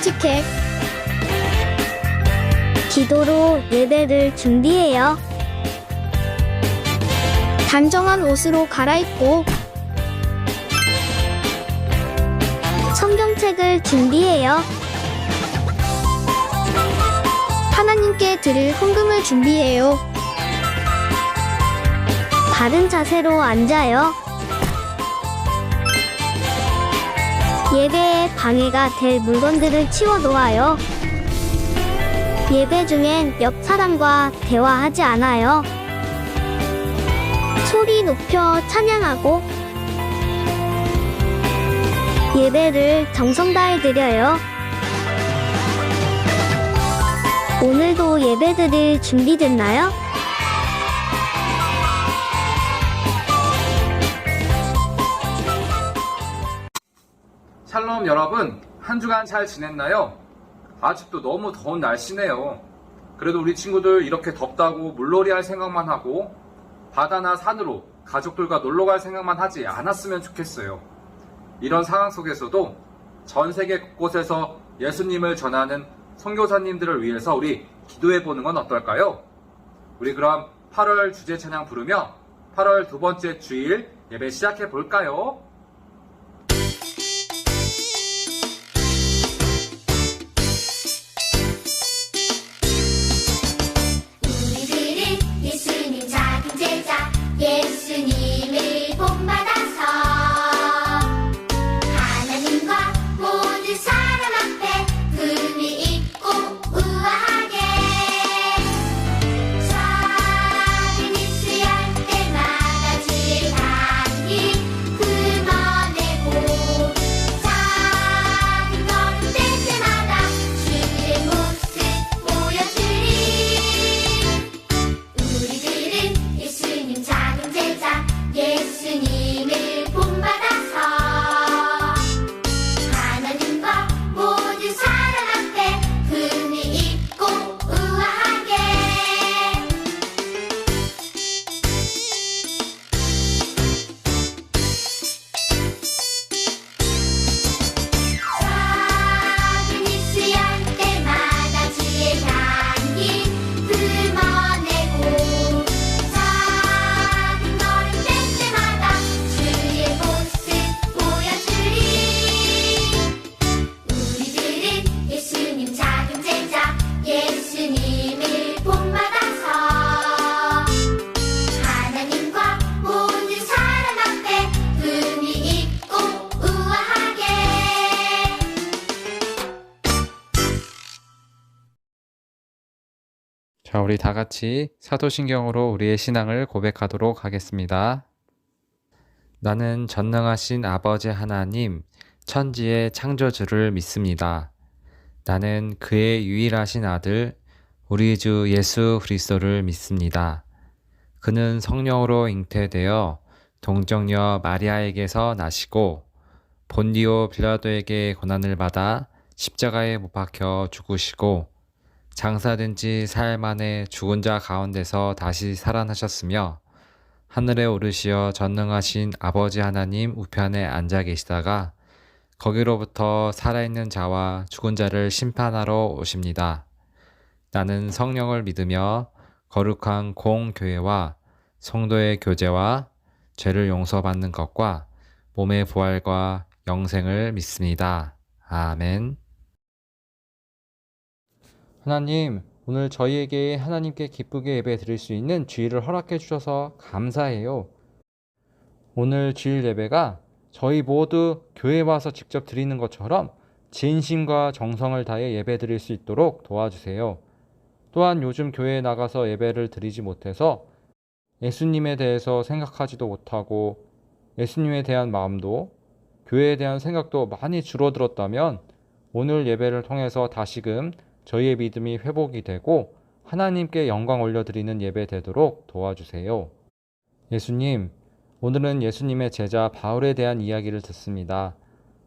티켓. 기도로 예배를 준비해요. 단정한 옷으로 갈아입고 성경책을 준비해요. 하나님께 드릴 헌금을 준비해요. 바른 자세로 앉아요. 예배에 방해가 될 물건들을 치워놓아요. 예배 중엔 옆 사람과 대화하지 않아요. 소리 높여 찬양하고 예배를 정성 다해 드려요. 오늘도 예배 드릴 준비됐나요? 샬롬 여러분, 한 주간 잘 지냈나요? 아직도 너무 더운 날씨네요. 그래도 우리 친구들 이렇게 덥다고 물놀이 할 생각만 하고 바다나 산으로 가족들과 놀러 갈 생각만 하지 않았으면 좋겠어요. 이런 상황 속에서도 전 세계 곳곳에서 예수님을 전하는 선교사님들을 위해서 우리 기도해 보는 건 어떨까요? 우리 그럼 8월 주제 찬양 부르며 8월 두 번째 주일 예배 시작해 볼까요? 우리들은 예수님 작은 제자 예수님을 본받아서 하나님과 모든 사람 앞에 품위 있고 우아하게 작은 입술할 때마다 주의 향기 품어내고 작은 걸음 뗄 때마다 주의 모습 보여주리. 우리들은 예수님 작은 제자 예수님을 본받아서 하나님과 모든 사람 앞에 품위 있고 우아하게 작은 입술할 때마다 주의 향기 품어내고 작은 걸음 뗄 때마다 주의 모습 보여주리. 우리들은 예수님 작은 제자 예수님을 본받아서 하나님과 모든 사람 앞에 품위 있고 우아하게 자, 우리 다 같이 사도신경으로 우리의 신앙을 고백하도록 하겠습니다. 나는 전능하신 아버지 하나님, 천지의 창조주를 믿습니다. 나는 그의 유일하신 아들, 우리 주 예수 그리스도를 믿습니다. 그는 성령으로 잉태되어 동정녀 마리아에게서 나시고 본디오 빌라도에게 고난을 받아 십자가에 못 박혀 죽으시고 장사된 지 사흘 만에 죽은 자 가운데서 다시 살아나셨으며 하늘에 오르시어 전능하신 아버지 하나님 우편에 앉아 계시다가 거기로부터 살아있는 자와 죽은 자를 심판하러 오십니다. 나는 성령을 믿으며 거룩한 공교회와 성도의 교제와 죄를 용서받는 것과 몸의 부활과 영생을 믿습니다. 아멘. 하나님, 오늘 저희에게 하나님께 기쁘게 예배 드릴 수 있는 주일을 허락해 주셔서 감사해요. 오늘 주일 예배가 저희 모두 교회에 와서 직접 드리는 것처럼 진심과 정성을 다해 예배 드릴 수 있도록 도와주세요. 또한 요즘 교회에 나가서 예배를 드리지 못해서 예수님에 대해서 생각하지도 못하고 예수님에 대한 마음도 교회에 대한 생각도 많이 줄어들었다면 오늘 예배를 통해서 다시금 저희의 믿음이 회복이 되고 하나님께 영광 올려드리는 예배 되도록 도와주세요. 예수님, 오늘은 예수님의 제자 바울에 대한 이야기를 듣습니다.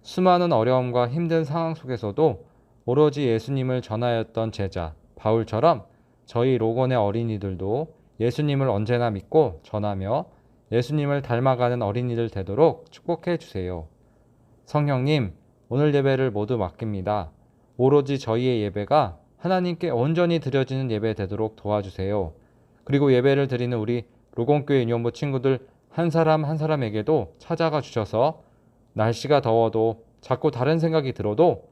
수많은 어려움과 힘든 상황 속에서도 오로지 예수님을 전하였던 제자 바울처럼 저희 로건의 어린이들도 예수님을 언제나 믿고 전하며 예수님을 닮아가는 어린이들 되도록 축복해 주세요. 성령님, 오늘 예배를 모두 맡깁니다. 오로지 저희의 예배가 하나님께 온전히 드려지는 예배 되도록 도와주세요. 그리고 예배를 드리는 우리 로건교회 유년부 친구들 한 사람 한 사람에게도 찾아가 주셔서 날씨가 더워도 자꾸 다른 생각이 들어도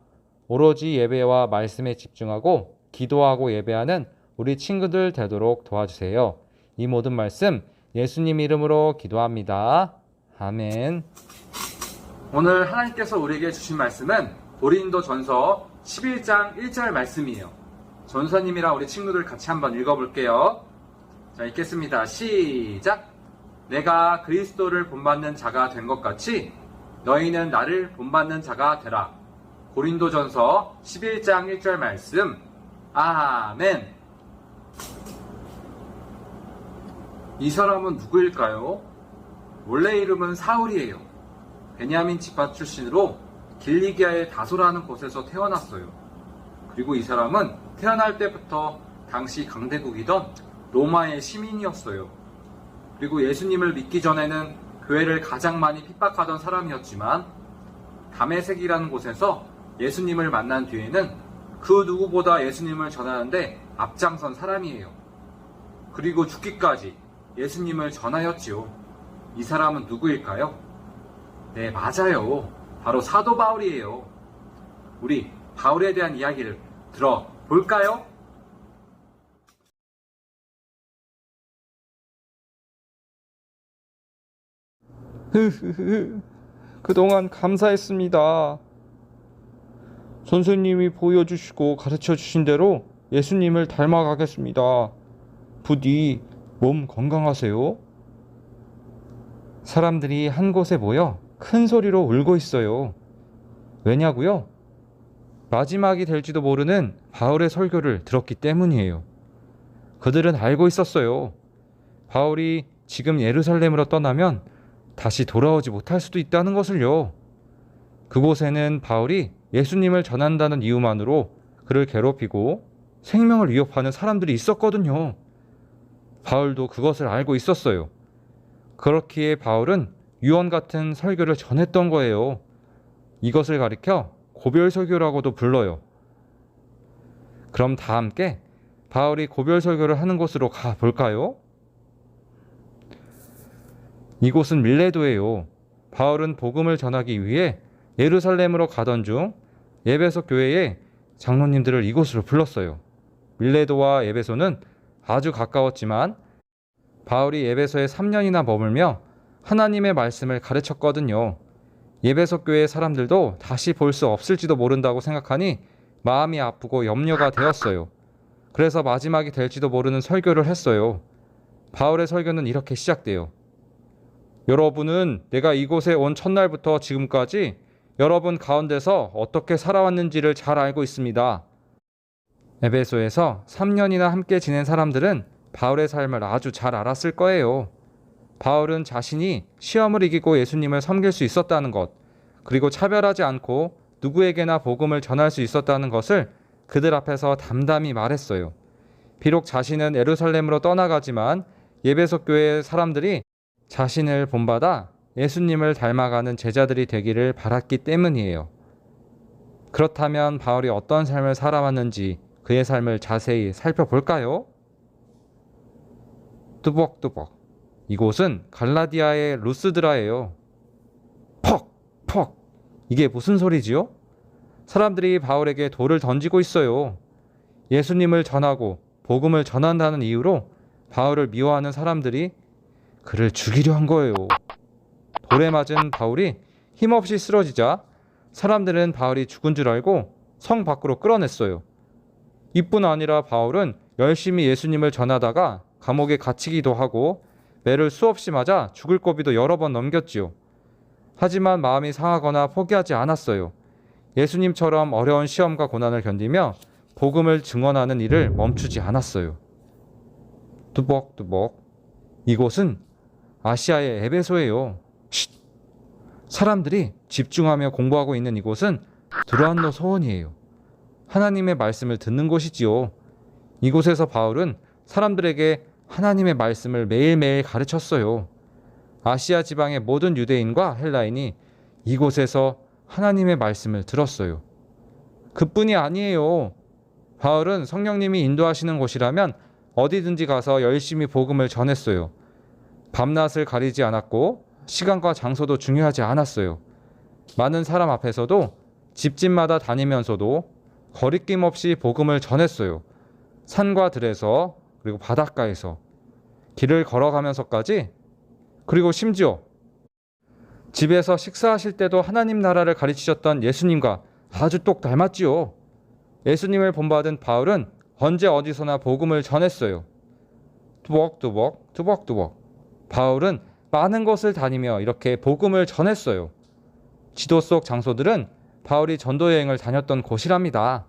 오로지 예배와 말씀에 집중하고 기도하고 예배하는 우리 친구들 되도록 도와주세요. 이 모든 말씀 예수님 이름으로 기도합니다. 아멘. 오늘 하나님께서 우리에게 주신 말씀은 고린도전서 11장 1절 말씀이에요. 전사님이랑 우리 친구들 같이 한번 읽어볼게요. 자, 읽겠습니다. 시작! 내가 그리스도를 본받는 자가 된 것 같이 너희는 나를 본받는 자가 되라. 고린도전서 11장 1절 말씀. 아멘. 이 사람은 누구일까요? 원래 이름은 사울이에요. 베냐민 지파 출신으로 길리기아의 다소라는 곳에서 태어났어요. 그리고 이 사람은 태어날 때부터 당시 강대국이던 로마의 시민이었어요. 그리고 예수님을 믿기 전에는 교회를 가장 많이 핍박하던 사람이었지만 다메섹이라는 곳에서 예수님을 만난 뒤에는 그 누구보다 예수님을 전하는데 앞장선 사람이에요. 그리고 죽기까지 예수님을 전하였지요. 이 사람은 누구일까요? 네, 맞아요. 바로 사도 바울이에요. 우리 바울에 대한 이야기를 들어볼까요? 그동안 감사했습니다. 선생님이 보여주시고 가르쳐주신 대로 예수님을 닮아가겠습니다. 부디 몸 건강하세요. 사람들이 한 곳에 모여 큰 소리로 울고 있어요. 왜냐고요? 마지막이 될지도 모르는 바울의 설교를 들었기 때문이에요. 그들은 알고 있었어요. 바울이 지금 예루살렘으로 떠나면 다시 돌아오지 못할 수도 있다는 것을요. 그곳에는 바울이 예수님을 전한다는 이유만으로 그를 괴롭히고 생명을 위협하는 사람들이 있었거든요. 바울도 그것을 알고 있었어요. 그렇기에 바울은 유언 같은 설교를 전했던 거예요. 이것을 가리켜 고별 설교라고도 불러요. 그럼 다 함께 바울이 고별 설교를 하는 곳으로 가 볼까요? 이곳은 밀레도예요. 바울은 복음을 전하기 위해 예루살렘으로 가던 중 에베소 교회의 장로님들을 이곳으로 불렀어요. 밀레도와 에베소는 아주 가까웠지만 바울이 에베소에 3년이나 머물며 하나님의 말씀을 가르쳤거든요. 에베소 교회의 사람들도 다시 볼 수 없을지도 모른다고 생각하니 마음이 아프고 염려가 되었어요. 그래서 마지막이 될지도 모르는 설교를 했어요. 바울의 설교는 이렇게 시작돼요. 여러분은 내가 이곳에 온 첫날부터 지금까지 여러분 가운데서 어떻게 살아왔는지를 잘 알고 있습니다. 에베소에서 3년이나 함께 지낸 사람들은 바울의 삶을 아주 잘 알았을 거예요. 바울은 자신이 시험을 이기고 예수님을 섬길 수 있었다는 것, 그리고 차별하지 않고 누구에게나 복음을 전할 수 있었다는 것을 그들 앞에서 담담히 말했어요. 비록 자신은 예루살렘으로 떠나가지만 에베소 교회의 사람들이 자신을 본받아 예수님을 닮아가는 제자들이 되기를 바랐기 때문이에요. 그렇다면 바울이 어떤 삶을 살아왔는지 그의 삶을 자세히 살펴볼까요? 뚜벅뚜벅. 이곳은 갈라디아의 루스드라예요. 퍽! 이게 무슨 소리지요? 사람들이 바울에게 돌을 던지고 있어요. 예수님을 전하고 복음을 전한다는 이유로 바울을 미워하는 사람들이 그를 죽이려 한 거예요. 돌에 맞은 바울이 힘없이 쓰러지자 사람들은 바울이 죽은 줄 알고 성 밖으로 끌어냈어요. 이뿐 아니라 바울은 열심히 예수님을 전하다가 감옥에 갇히기도 하고 매를 수없이 맞아 죽을 고비도 여러 번 넘겼지요. 하지만 마음이 상하거나 포기하지 않았어요. 예수님처럼 어려운 시험과 고난을 견디며 복음을 증언하는 일을 멈추지 않았어요. 뚜벅뚜벅. 이곳은 아시아의 에베소예요. 쉿! 사람들이 집중하며 공부하고 있는 이곳은 두란노 소원이에요. 하나님의 말씀을 듣는 곳이지요. 이곳에서 바울은 사람들에게 하나님의 말씀을 매일매일 가르쳤어요. 아시아 지방의 모든 유대인과 헬라인이 이곳에서 하나님의 말씀을 들었어요. 그뿐이 아니에요. 바울은 성령님이 인도하시는 곳이라면 어디든지 가서 열심히 복음을 전했어요. 밤낮을 가리지 않았고 시간과 장소도 중요하지 않았어요. 많은 사람 앞에서도 집집마다 다니면서도 거리낌 없이 복음을 전했어요. 산과 들에서, 그리고 바닷가에서, 길을 걸어가면서까지, 그리고 심지어 집에서 식사하실 때도 하나님 나라를 가르치셨던 예수님과 아주 똑 닮았지요. 예수님을 본받은 바울은 언제 어디서나 복음을 전했어요. 두벅두벅. 바울은 많은 곳을 다니며 이렇게 복음을 전했어요. 지도 속 장소들은 바울이 전도 여행을 다녔던 곳이랍니다.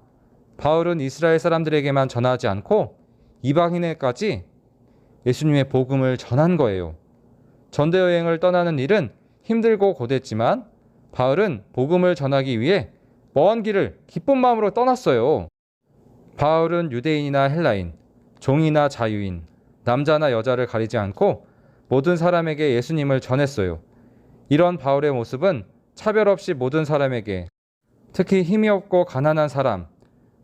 바울은 이스라엘 사람들에게만 전하지 않고 이방인에까지 예수님의 복음을 전한 거예요. 전도 여행을 떠나는 일은 힘들고 고됐지만 바울은 복음을 전하기 위해 먼 길을 기쁜 마음으로 떠났어요. 바울은 유대인이나 헬라인, 종이나 자유인, 남자나 여자를 가리지 않고 모든 사람에게 예수님을 전했어요. 이런 바울의 모습은 차별 없이 모든 사람에게, 특히 힘이 없고 가난한 사람,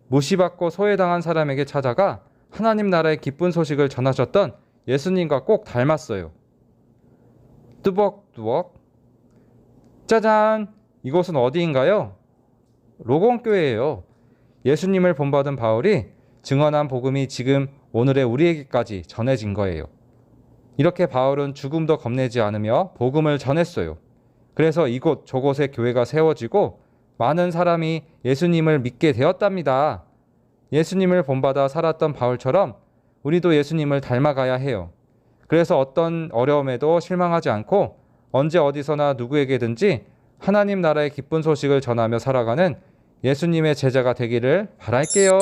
무시받고 소외당한 사람에게 찾아가 하나님 나라의 기쁜 소식을 전하셨던 예수님과 꼭 닮았어요. 뚜벅뚜벅. 짜잔! 이곳은 어디인가요? 로곤교회예요. 예수님을 본받은 바울이 증언한 복음이 지금 오늘의 우리에게까지 전해진 거예요. 이렇게 바울은 죽음도 겁내지 않으며 복음을 전했어요. 그래서 이곳 저곳에 교회가 세워지고 많은 사람이 예수님을 믿게 되었답니다. 예수님을 본받아 살았던 바울처럼 우리도 예수님을 닮아가야 해요. 그래서 어떤 어려움에도 실망하지 않고 언제 어디서나 누구에게든지 하나님 나라의 기쁜 소식을 전하며 살아가는 예수님의 제자가 되기를 바랄게요.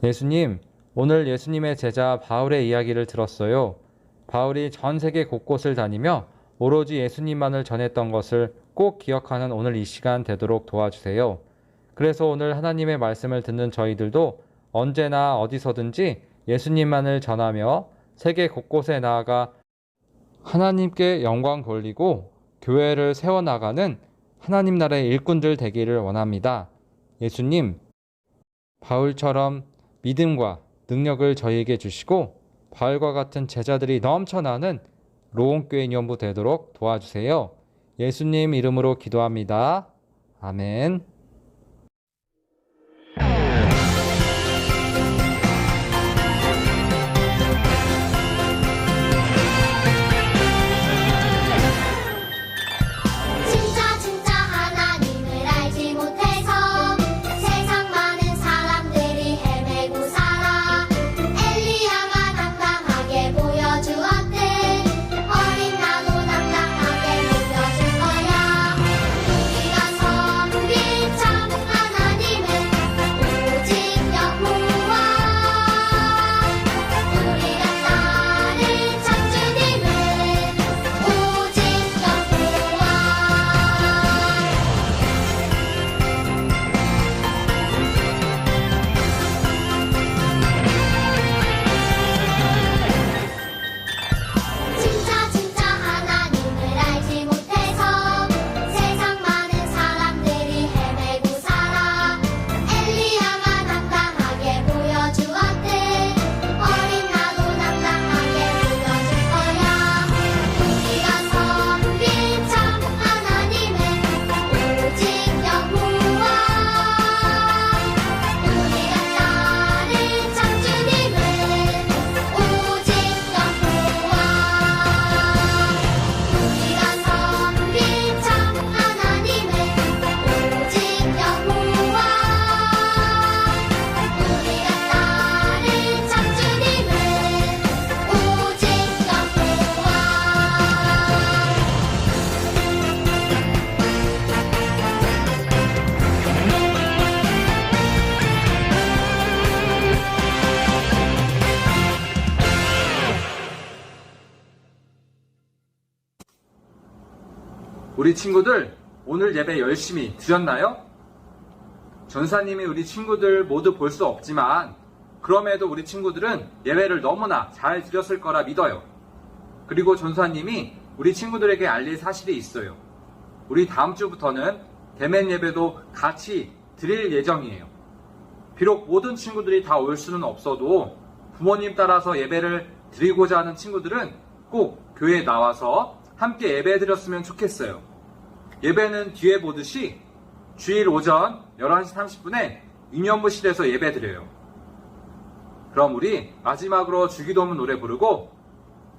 예수님, 오늘 예수님의 제자 바울의 이야기를 들었어요. 바울이 전 세계 곳곳을 다니며 오로지 예수님만을 전했던 것을 꼭 기억하는 오늘 이 시간 되도록 도와주세요. 그래서 오늘 하나님의 말씀을 듣는 저희들도 언제나 어디서든지 예수님만을 전하며 세계 곳곳에 나아가 하나님께 영광 돌리고 교회를 세워나가는 하나님 나라의 일꾼들 되기를 원합니다. 예수님, 바울처럼 믿음과 능력을 저희에게 주시고 바울과 같은 제자들이 넘쳐나는 로온교회 인연부 되도록 도와주세요. 예수님 이름으로 기도합니다. 아멘. 진짜 하나님을 알지 못해서 세상 많은 사람들이 헤매고 살아. 엘리야가 당당하게 보여주었듯 어린 나도 당당하게 보여줄 거야. 우리가 섬길 참 하나님은 오직 여호와, 우리가 따를 참 주님은 오직 여호와. 진짜 하나님을 알지 못해서 세상 많은 사람들이 헤매고 살아. 엘리야가 당당하게 보여주었듯 어린 나도 당당하게 보여줄 거야. 우리가 섬길 참 하나님은 오직 여호와, 우리가 따를 참 주님은 오직 여호와. 우리가 섬길 참 하나님은 오직 여호와, 우리가 따를 참 주님은 오직 여호와. 우리 친구들, 오늘 예배 열심히 드렸나요? 전사님이 우리 친구들 모두 볼 수 없지만 그럼에도 우리 친구들은 예배를 너무나 잘 드렸을 거라 믿어요. 그리고 전사님이 우리 친구들에게 알릴 사실이 있어요. 우리 다음 주부터는 대면 예배도 같이 드릴 예정이에요. 비록 모든 친구들이 다 올 수는 없어도 부모님 따라서 예배를 드리고자 하는 친구들은 꼭 교회에 나와서 함께 예배 드렸으면 좋겠어요. 예배는 뒤에 보듯이 주일 오전 11시 30분에 임현부실에서 예배 드려요. 그럼 우리 마지막으로 주기도문 노래 부르고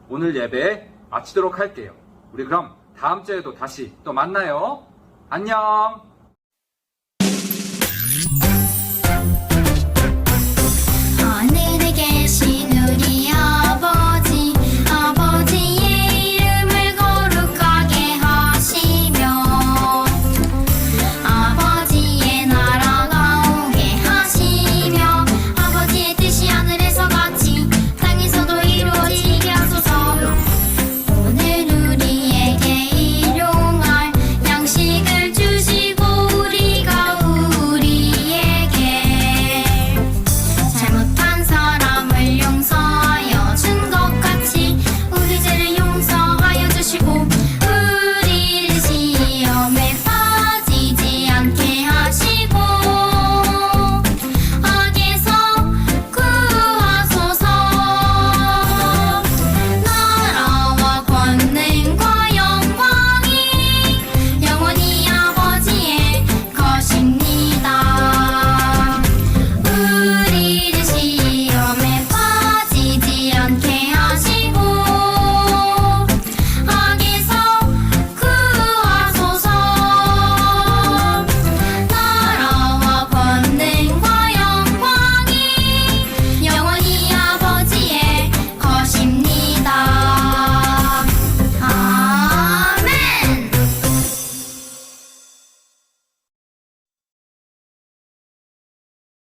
오늘 예배 마치도록 할게요. 우리 그럼 다음 주에도 다시 또 만나요. 안녕!